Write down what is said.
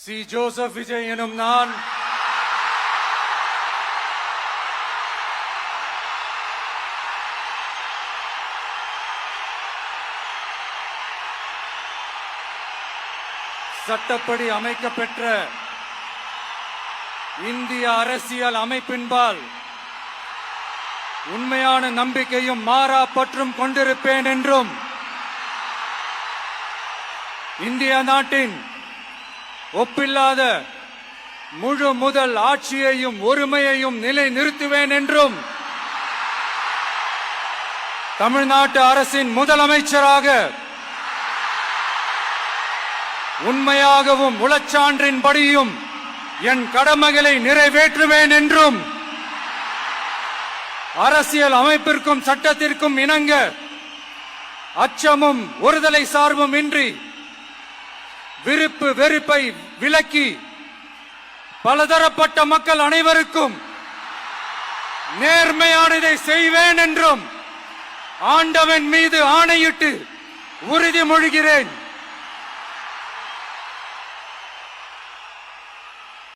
C. Joseph Vijay எனும் நான் சட்டப்படி அமைக்கப்பெற்ற இந்திய அரசியல் அமைப்பின்பால் உண்மையான நம்பிக்கையும் மாறா பற்றும் கொண்டிருப்பேன் என்றும் இந்திய நாட்டின் ஒப்பில்லாத முழு முதல் ஆட்சியையும் ஒருமையையும் நிலை நிறுத்துவேன் என்றும் தமிழ்நாட்டு அரசின் முதலமைச்சராக உண்மையாகவும் உளச்சான்றின்படியும் என் கடமைகளை நிறைவேற்றுவேன் என்றும் அரசியல் அமைப்பிற்கும் சட்டத்திற்கும் இணங்க அச்சமும் ஒருதலை சார்பும் இன்றி விருப்பு வெறுப்பை விலக்கி பலதரப்பட்ட மக்கள் அனைவருக்கும் நேர்மையானதை செய்வேன் என்றும் ஆண்டவன் மீது ஆணையிட்டு உறுதிமொழிகிறேன்.